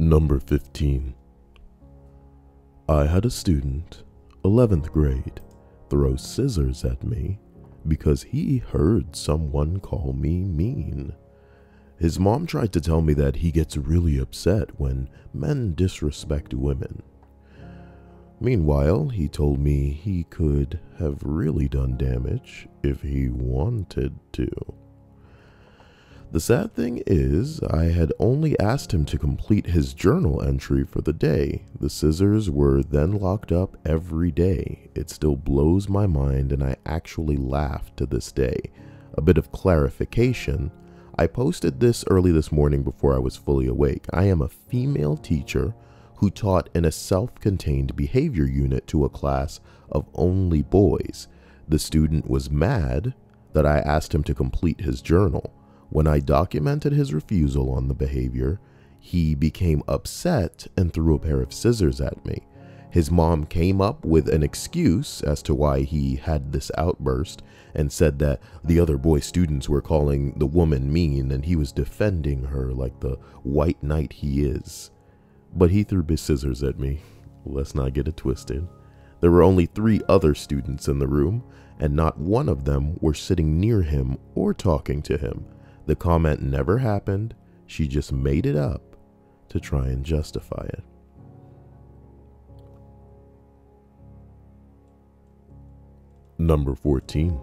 Number 15. I had a student, 11th grade, throw scissors at me because he heard someone call me mean. His mom tried to tell me that he gets really upset when men disrespect women. Meanwhile, he told me he could have really done damage if he wanted to. The sad thing is, I had only asked him to complete his journal entry for the day. The scissors were then locked up every day. It still blows my mind, and I actually laugh to this day. A bit of clarification. I posted this early this morning before I was fully awake. I am a female teacher who taught in a self-contained behavior unit to a class of only boys. The student was mad that I asked him to complete his journal. When I documented his refusal on the behavior, he became upset and threw a pair of scissors at me. His mom came up with an excuse as to why he had this outburst and said that the other boy students were calling the woman mean and he was defending her like the white knight he is. But he threw his scissors at me. Let's not get it twisted. There were only 3 other students in the room, and not one of them were sitting near him or talking to him. The comment never happened. She just made it up to try and justify it. Number 14.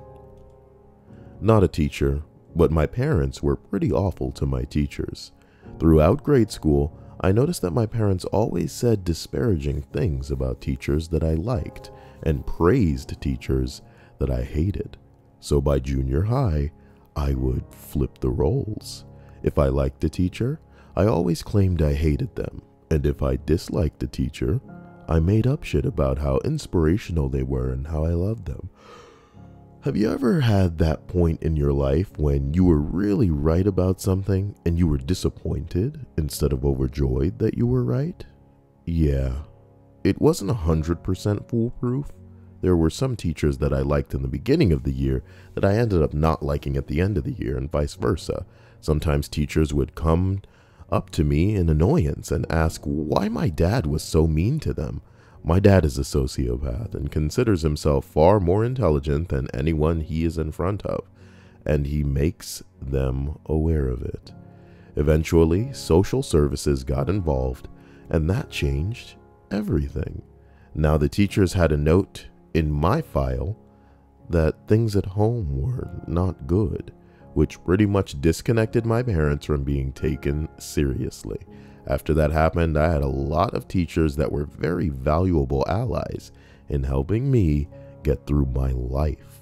Not a teacher, but my parents were pretty awful to my teachers. Throughout grade school, I noticed that my parents always said disparaging things about teachers that I liked and praised teachers that I hated. So by junior high, I would flip the roles. If I liked a teacher, I always claimed I hated them. And if I disliked a teacher, I made up shit about how inspirational they were and how I loved them. Have you ever had that point in your life when you were really right about something and you were disappointed instead of overjoyed that you were right? Yeah, it wasn't 100% foolproof. There were some teachers that I liked in the beginning of the year that I ended up not liking at the end of the year, and vice versa. Sometimes teachers would come up to me in annoyance and ask why my dad was so mean to them. My dad is a sociopath and considers himself far more intelligent than anyone he is in front of, and he makes them aware of it. Eventually, social services got involved, and that changed everything. Now the teachers had a note in my file that things at home were not good, which pretty much disconnected my parents from being taken seriously. After that happened, I had a lot of teachers that were very valuable allies in helping me get through my life.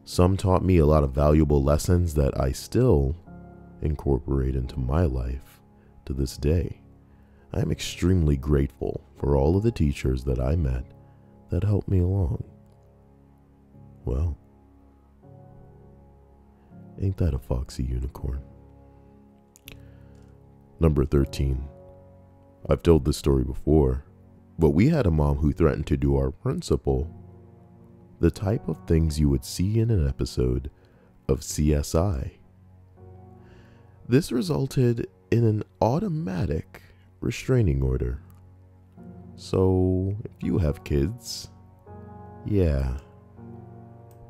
Some taught me a lot of valuable lessons that I still incorporate into my life to this day. I am extremely grateful for all of the teachers that I met that helped me along. Well, ain't that a foxy unicorn? Number 13. I've told this story before, but we had a mom who threatened to do our principal the type of things you would see in an episode of CSI. This resulted in an automatic restraining order. So, if you have kids, yeah,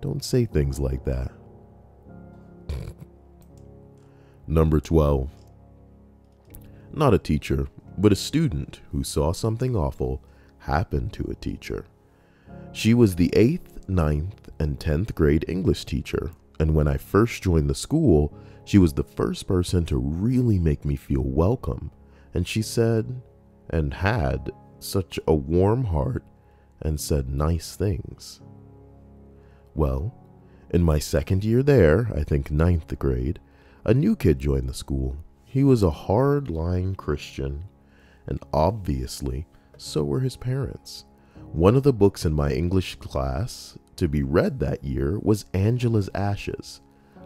don't say things like that. Number 12. Not a teacher, but a student who saw something awful happen to a teacher. She was the 8th, 9th, and 10th grade English teacher, and when I first joined the school, she was the first person to really make me feel welcome, and she said, and had, such a warm heart, and said nice things. Well, in my second year there, I think 9th grade, a new kid joined the school. He was a hard-line Christian, and obviously, so were his parents. One of the books in my English class to be read that year was Angela's Ashes.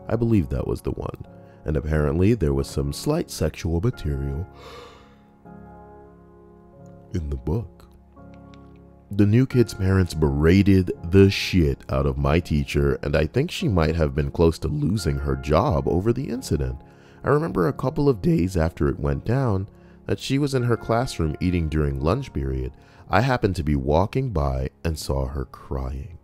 I believe that was the one, and apparently there was some slight sexual material in the book. The new kid's parents berated the shit out of my teacher, and I think she might have been close to losing her job over the incident. I remember a couple of days after it went down, that she was in her classroom eating during lunch period, I happened to be walking by and saw her crying.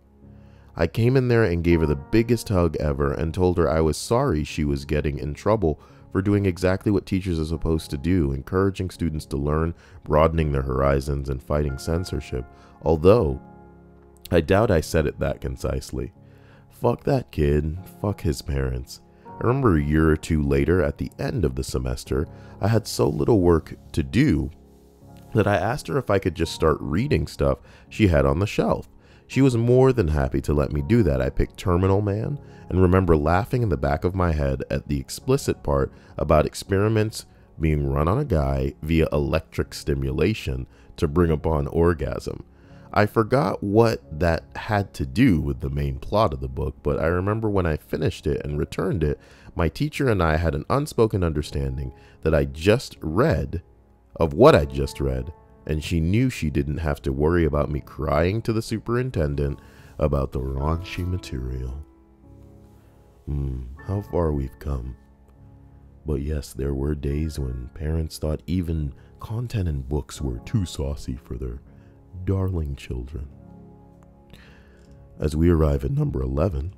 I came in there and gave her the biggest hug ever and told her I was sorry she was getting in trouble for doing exactly what teachers are supposed to do, encouraging students to learn, broadening their horizons, and fighting censorship, although I doubt I said it that concisely. Fuck that kid, fuck his parents. I remember a year or two later, at the end of the semester, I had so little work to do that I asked her if I could just start reading stuff she had on the shelf. She was more than happy to let me do that. I picked Terminal Man and remember laughing in the back of my head at the explicit part about experiments being run on a guy via electric stimulation to bring upon orgasm. I forgot what that had to do with the main plot of the book, but I remember when I finished it and returned it, my teacher and I had an unspoken understanding that I just read of what I just read, and she knew she didn't have to worry about me crying to the superintendent about the raunchy material. How far we've come. But yes, there were days when parents thought even content in books were too saucy for their darling children. As we arrive at number 11,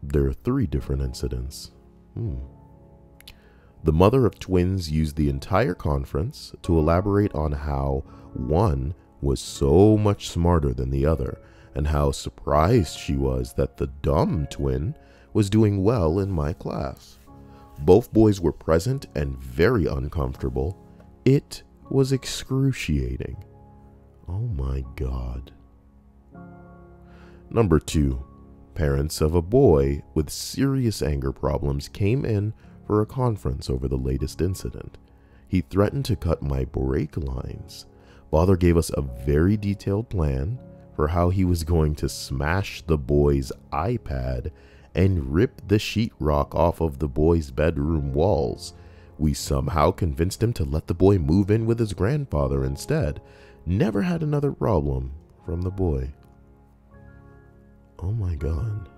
there are 3 different incidents. The mother of twins used the entire conference to elaborate on how one was so much smarter than the other, and how surprised she was that the dumb twin was doing well in my class. Both boys were present and very uncomfortable. It was excruciating. Oh my God. Number 2, parents of a boy with serious anger problems came in for a conference over the latest incident. He threatened to cut my brake lines. Father gave us a very detailed plan for how he was going to smash the boy's iPad and rip the sheetrock off of the boy's bedroom walls. We somehow convinced him to let the boy move in with his grandfather instead. Never had another problem from the boy. Oh my God.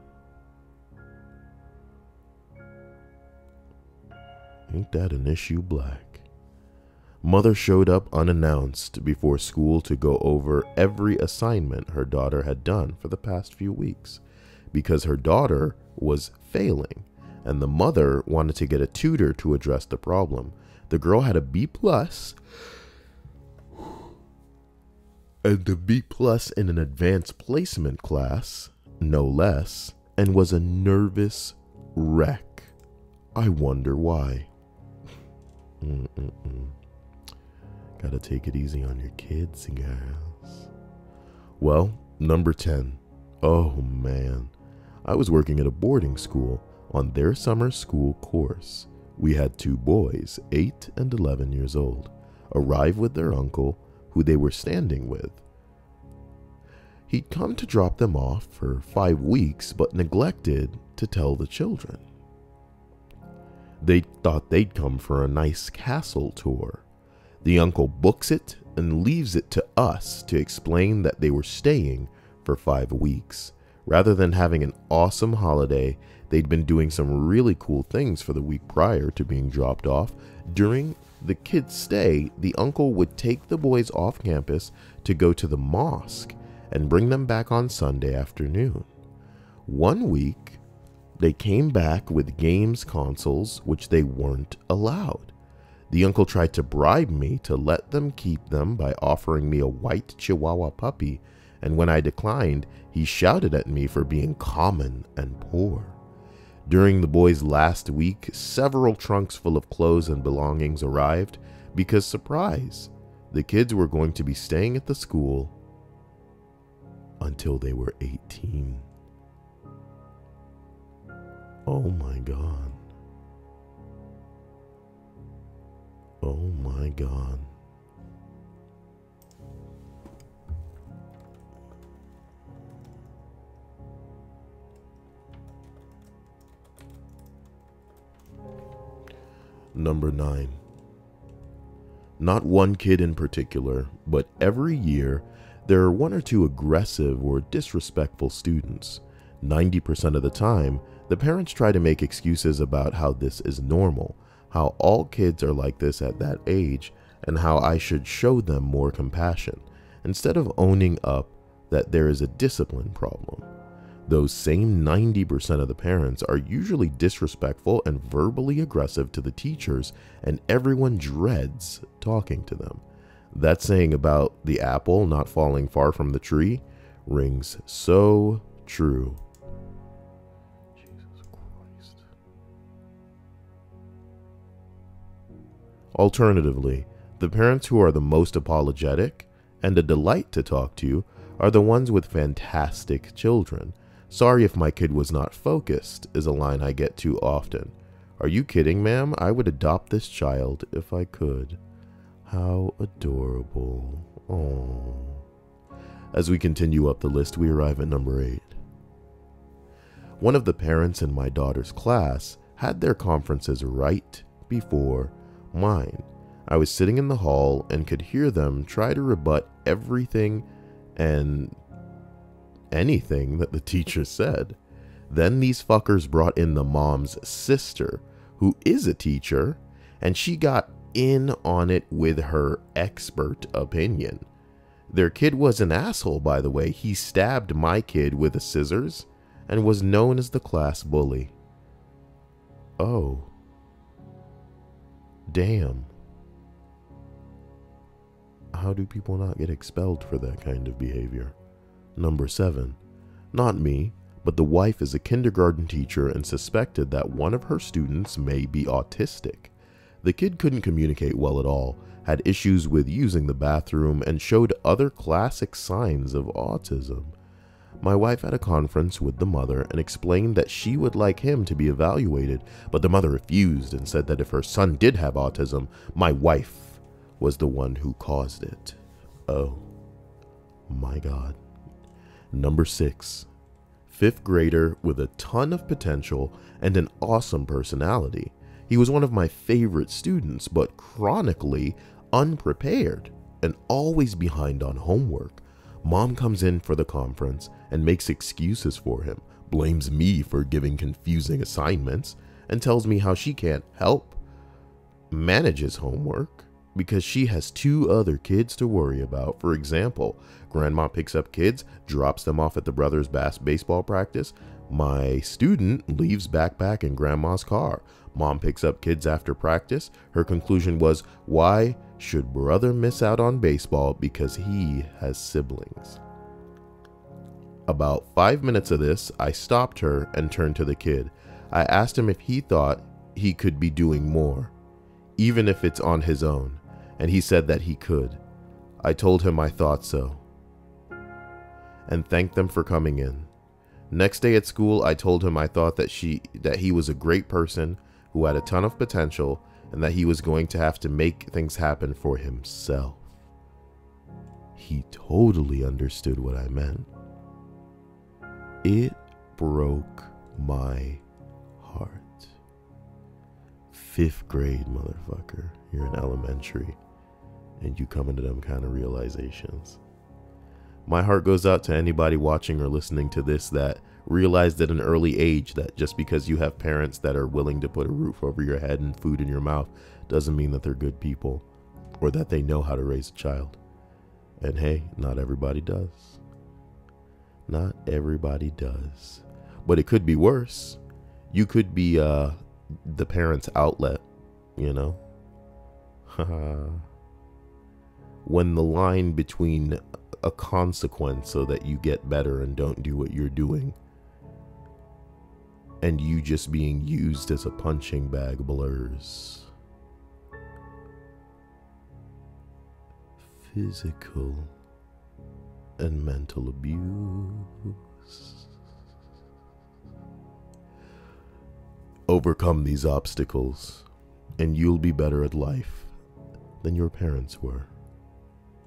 Ain't that an issue black? Mother showed up unannounced before school to go over every assignment her daughter had done for the past few weeks, because her daughter was failing and the mother wanted to get a tutor to address the problem. The girl had a B+, and the B+ in an advanced placement class, no less, and was a nervous wreck. I wonder why. Gotta take it easy on your kids, guys. Well, number 10. Oh man. I was working at a boarding school on their summer school course. We had 2 boys, 8 and 11 years old, arrive with their uncle, who they were standing with. He'd come to drop them off for 5 weeks, but neglected to tell the children. They thought they'd come for a nice castle tour. The uncle books it and leaves it to us to explain that they were staying for 5 weeks. Rather than having an awesome holiday, they'd been doing some really cool things for the week prior to being dropped off. During the kids' stay, the uncle would take the boys off campus to go to the mosque and bring them back on Sunday afternoon. One week, they came back with games consoles, which they weren't allowed. The uncle tried to bribe me to let them keep them by offering me a white Chihuahua puppy, and when I declined, he shouted at me for being common and poor. During the boys' last week, several trunks full of clothes and belongings arrived because, surprise, the kids were going to be staying at the school until they were 18. Oh my God. Oh my God. Number 9. Not one kid in particular, but every year there are 1 or 2 aggressive or disrespectful students. 90% of the time, the parents try to make excuses about how this is normal, how all kids are like this at that age, and how I should show them more compassion instead of owning up that there is a discipline problem. Those same 90% of the parents are usually disrespectful and verbally aggressive to the teachers, and everyone dreads talking to them. That saying about the apple not falling far from the tree rings so true. Jesus Christ. Alternatively, the parents who are the most apologetic and a delight to talk to are the ones with fantastic children. "Sorry if my kid was not focused" is a line I get too often. "Are you kidding, ma'am? I would adopt this child if I could." How adorable. Oh. As we continue up the list, we arrive at number 8. One of the parents in my daughter's class had their conferences right before mine. I was sitting in the hall and could hear them try to rebut everything and anything that the teacher said. Then these fuckers brought in the mom's sister, who is a teacher, and she got in on it with her expert opinion. Their kid was an asshole, by the way. He stabbed my kid with a scissors and was known as the class bully. Oh. Damn. How do people not get expelled for that kind of behavior? Number 7. Not me, but the wife is a kindergarten teacher and suspected that one of her students may be autistic. The kid couldn't communicate well at all, had issues with using the bathroom, and showed other classic signs of autism. My wife had a conference with the mother and explained that she would like him to be evaluated, but the mother refused and said that if her son did have autism, my wife was the one who caused it. Oh my God. Number 6. 5th grader with a ton of potential and an awesome personality. He was one of my favorite students, but chronically unprepared and always behind on homework. Mom comes in for the conference and makes excuses for him, blames me for giving confusing assignments, and tells me how she can't help manage his homework because she has 2 other kids to worry about. For example, grandma picks up kids, drops them off at the brother's baseball practice. My student leaves backpack in grandma's car. Mom picks up kids after practice. Her conclusion was, why should brother miss out on baseball because he has siblings? About 5 minutes of this, I stopped her and turned to the kid. I asked him if he thought he could be doing more, even if it's on his own, and he said that he could. I told him I thought so, and thanked them for coming in. Next day at school, I told him I thought that he was a great person who had a ton of potential and that he was going to have to make things happen for himself. He totally understood what I meant. It broke my heart. 5th grade, motherfucker. You're in elementary and you come into them kind of realizations. My heart goes out to anybody watching or listening to this that realized at an early age that just because you have parents that are willing to put a roof over your head and food in your mouth doesn't mean that they're good people or that they know how to raise a child. And hey, not everybody does. Not everybody does. But it could be worse. You could be the parent's outlet, you know? When the line between a consequence so that you get better and don't do what you're doing and you just being used as a punching bag blurs. Physical and mental abuse. Overcome these obstacles and you'll be better at life than your parents were.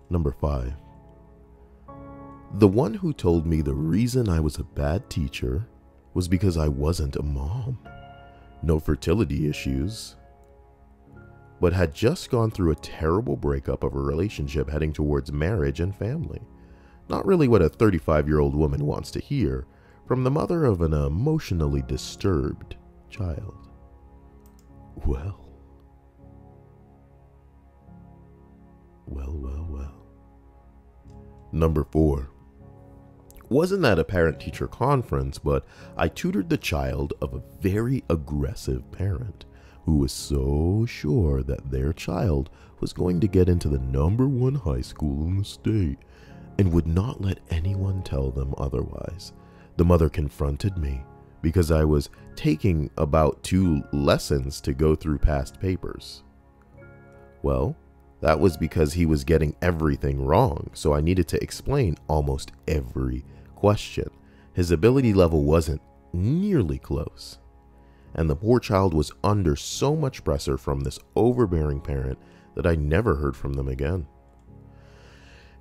Number 5. The one who told me the reason I was a bad teacher was because I wasn't a mom. No fertility issues, but had just gone through a terrible breakup of a relationship heading towards marriage and family. Not really what a 35-year-old woman wants to hear from the mother of an emotionally disturbed child. Well, Well, well, well. Number 4. Wasn't at a parent-teacher conference, but I tutored the child of a very aggressive parent who was so sure that their child was going to get into the #1 high school in the state and would not let anyone tell them otherwise. The mother confronted me because I was taking about 2 lessons to go through past papers. Well, that was because he was getting everything wrong, so I needed to explain almost every question. His ability level wasn't nearly close, and the poor child was under so much pressure from this overbearing parent that I never heard from them again.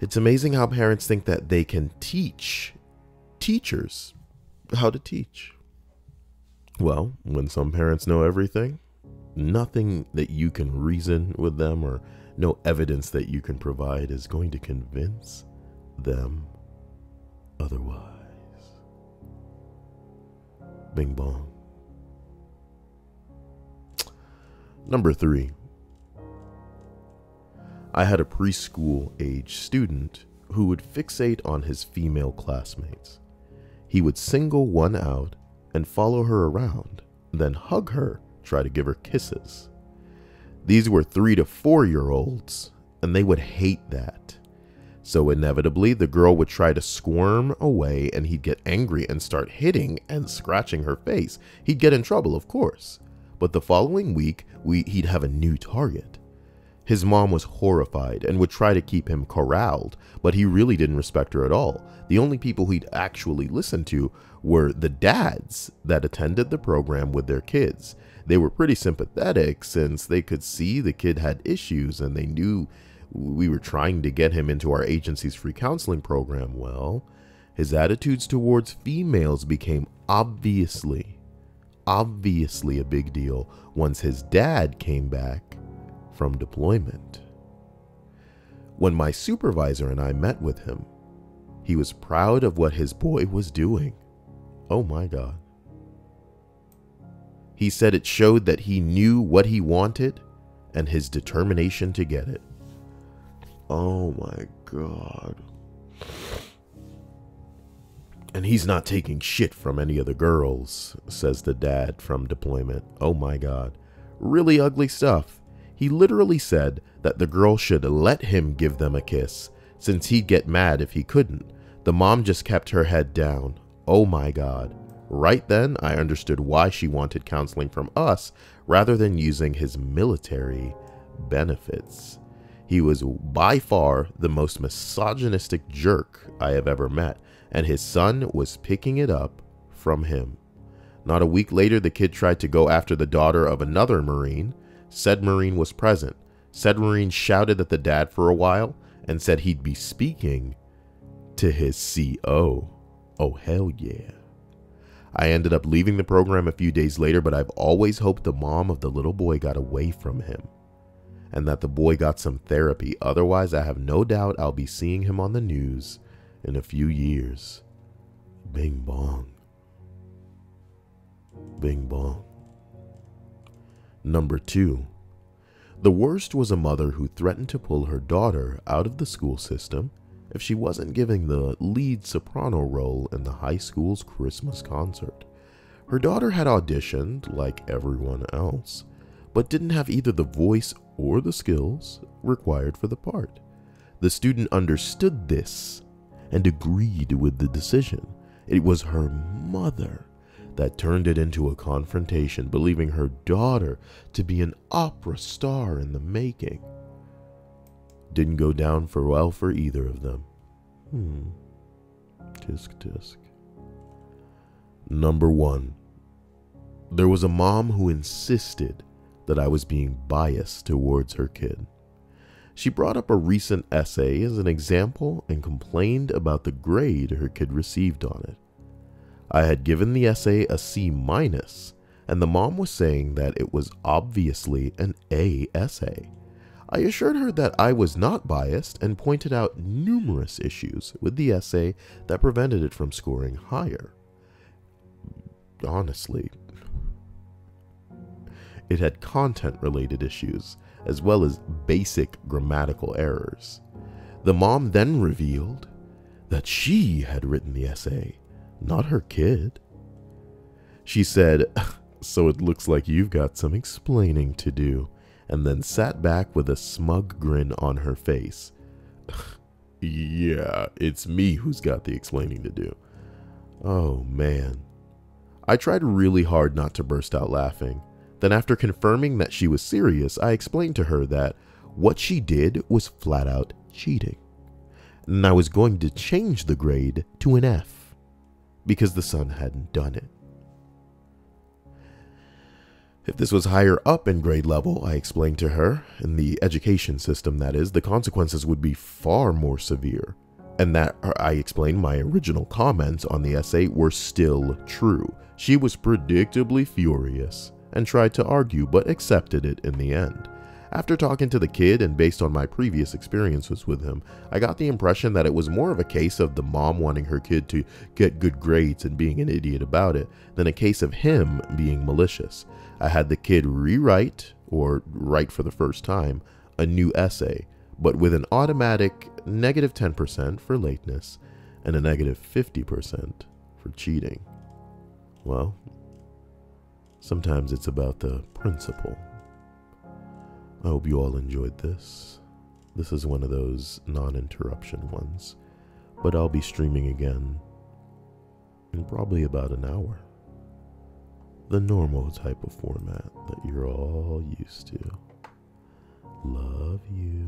It's amazing how parents think that they can teach teachers how to teach. Well, when some parents know everything, nothing that you can reason with them or no evidence that you can provide is going to convince them otherwise. Bing bong. Number 3. I had a preschool age student who would fixate on his female classmates. He would single one out and follow her around, then hug her, try to give her kisses. These were 3 to 4-year-olds, and they would hate that. So inevitably, the girl would try to squirm away and he'd get angry and start hitting and scratching her face. He'd get in trouble, of course. But the following week, he'd have a new target. His mom was horrified and would try to keep him corralled, but he really didn't respect her at all. The only people he'd actually listen to were the dads that attended the program with their kids. They were pretty sympathetic since they could see the kid had issues and they knew we were trying to get him into our agency's free counseling program. Well, his attitudes towards females became obviously a big deal once his dad came back from deployment. When my supervisor and I met with him, he was proud of what his boy was doing. Oh my God. He said it showed that he knew what he wanted and his determination to get it. Oh my God. And he's not taking shit from any of the girls, says the dad from deployment. Oh my God. Really ugly stuff. He literally said that the girl should let him give them a kiss, since he'd get mad if he couldn't. The mom just kept her head down. Oh my God. Right then, I understood why she wanted counseling from us rather than using his military benefits. He was by far the most misogynistic jerk I have ever met, and his son was picking it up from him. Not a week later, the kid tried to go after the daughter of another Marine. Said Marine was present. Said Marine shouted at the dad for a while and said he'd be speaking to his CO. Oh, hell yeah. I ended up leaving the program a few days later, but I've always hoped the mom of the little boy got away from him and that the boy got some therapy. Otherwise, I have no doubt I'll be seeing him on the news in a few years. Bing bong. Bing bong. Number 2. The worst was a mother who threatened to pull her daughter out of the school system if she wasn't giving the lead soprano role in the high school's Christmas concert. Her daughter had auditioned like everyone else, but didn't have either the voice or the skills required for the part. The student understood this and agreed with the decision. It was her mother that turned it into a confrontation, believing her daughter to be an opera star in the making. Didn't go down for well for either of them. Tisk tisk. Number 1. There was a mom who insisted that I was being biased towards her kid. She brought up a recent essay as an example and complained about the grade her kid received on it. I had given the essay a C-, and the mom was saying that it was obviously an A essay. I assured her that I was not biased and pointed out numerous issues with the essay that prevented it from scoring higher. Honestly, it had content-related issues as well as basic grammatical errors. The mom then revealed that she had written the essay, not her kid. She said, "So it looks like you've got some explaining to do," and then sat back with a smug grin on her face. Yeah, it's me who's got the explaining to do. Oh man. I tried really hard not to burst out laughing. Then after confirming that she was serious, I explained to her that what she did was flat out cheating. And I was going to change the grade to an F because the son hadn't done it. If this was higher up in grade level, I explained to her, in the education system that is, the consequences would be far more severe. And that I explained my original comments on the essay were still true. She was predictably furious and tried to argue, but accepted it in the end. After talking to the kid and based on my previous experiences with him, I got the impression that it was more of a case of the mom wanting her kid to get good grades and being an idiot about it than a case of him being malicious. I had the kid rewrite, or write for the first time, a new essay, but with an automatic negative 10% for lateness and a negative 50% for cheating. Well, sometimes it's about the principle. I hope you all enjoyed this. This is one of those non-interruption ones, but I'll be streaming again in probably about an hour. The normal type of format that you're all used to. Love you.